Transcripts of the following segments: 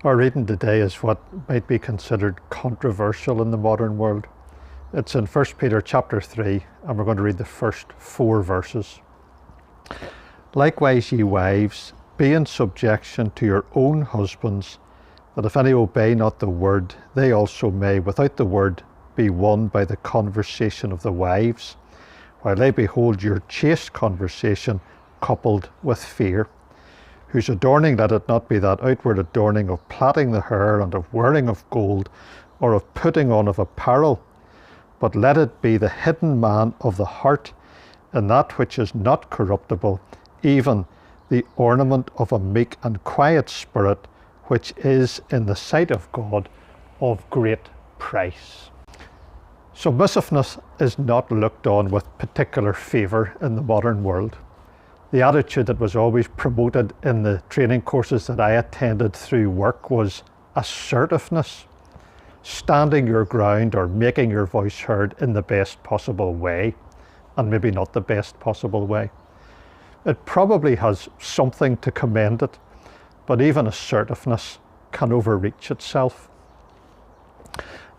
Our reading today is what might be considered controversial in the modern world. It's in 1 Peter chapter 3, and we're going to read the first 4 verses. Likewise, ye wives, be in subjection to your own husbands, that if any obey not the word, they also may, without the word, be won by the conversation of the wives, while they behold your chaste conversation coupled with fear, whose adorning let it not be that outward adorning of plaiting the hair and of wearing of gold, or of putting on of apparel, but let it be the hidden man of the heart, in that which is not corruptible, even the ornament of a meek and quiet spirit, which is in the sight of God of great price. Submissiveness is not looked on with particular favour in the modern world. The attitude that was always promoted in the training courses that I attended through work was assertiveness, standing your ground or making your voice heard in the best possible way, and maybe not the best possible way. It probably has something to commend it, but even assertiveness can overreach itself.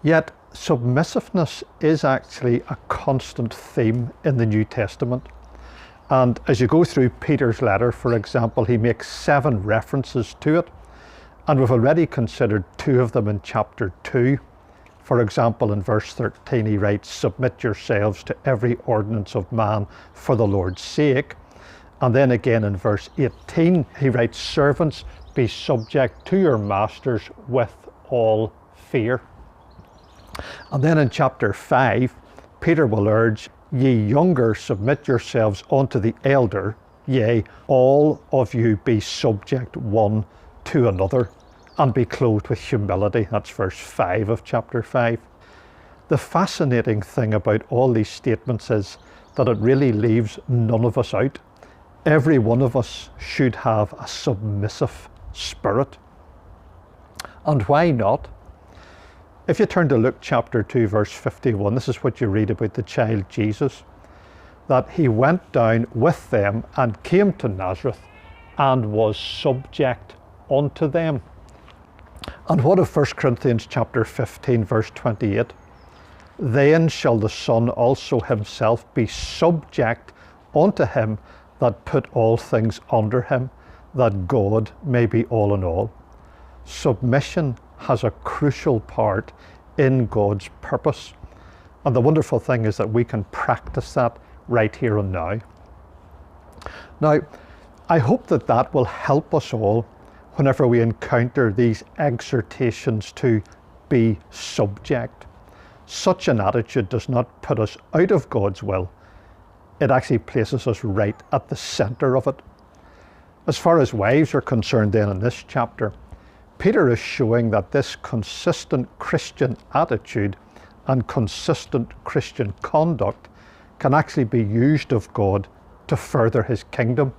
Yet submissiveness is actually a constant theme in the New Testament. And as you go through Peter's letter, for example, he makes 7 references to it. And we've already considered 2 of them in chapter 2. For example, in verse 13, he writes, "Submit yourselves to every ordinance of man for the Lord's sake." And then again in verse 18, he writes, "Servants, be subject to your masters with all fear." And then in chapter 5, Peter will urge, "Ye younger, submit yourselves unto the elder, yea, all of you be subject one to another, and be clothed with humility." That's verse 5 of chapter 5. The fascinating thing about all these statements is that it really leaves none of us out. Every one of us should have a submissive spirit. And why not? If you turn to Luke chapter 2, verse 51, this is what you read about the child Jesus, that he went down with them and came to Nazareth and was subject unto them. And what of 1 Corinthians chapter 15, verse 28? "Then shall the Son also himself be subject unto him that put all things under him, that God may be all in all." Submission has a crucial part in God's purpose. And the wonderful thing is that we can practice that right here and now. Now, I hope that that will help us all whenever we encounter these exhortations to be subject. Such an attitude does not put us out of God's will. It actually places us right at the center of it. As far as wives are concerned then in this chapter, Peter is showing that this consistent Christian attitude and consistent Christian conduct can actually be used of God to further his kingdom.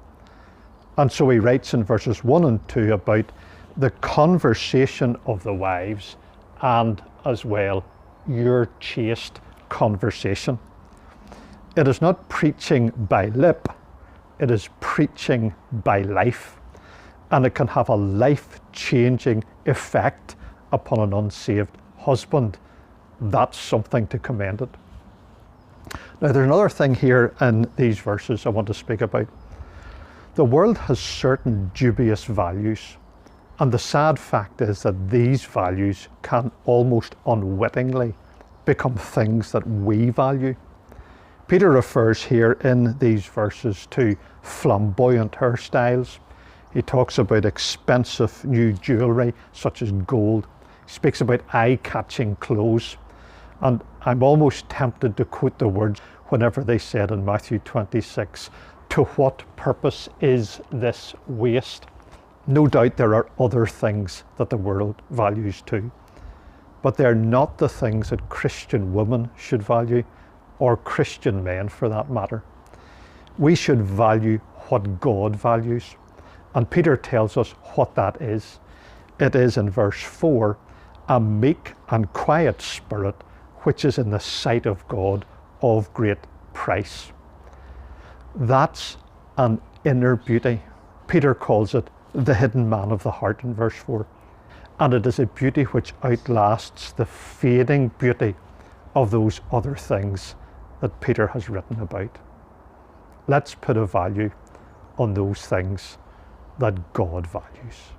And so he writes in verses 1 and 2 about the conversation of the wives and as well your chaste conversation. It is not preaching by lip, it is preaching by life. And it can have a life-changing effect upon an unsaved husband. That's something to commend it. Now, there's another thing here in these verses I want to speak about. The world has certain dubious values, and the sad fact is that these values can almost unwittingly become things that we value. Peter refers here in these verses to flamboyant hairstyles. He talks about expensive new jewellery, such as gold. He speaks about eye-catching clothes. And I'm almost tempted to quote the words whenever they said in Matthew 26, "To what purpose is this waste?" No doubt there are other things that the world values too, but they're not the things that Christian women should value, or Christian men for that matter. We should value what God values. And Peter tells us what that is. It is in verse 4, "a meek and quiet spirit, which is in the sight of God of great price." That's an inner beauty. Peter calls it the hidden man of the heart in verse 4. and it is a beauty which outlasts the fading beauty of those other things that Peter has written about. Let's put a value on those things that God values.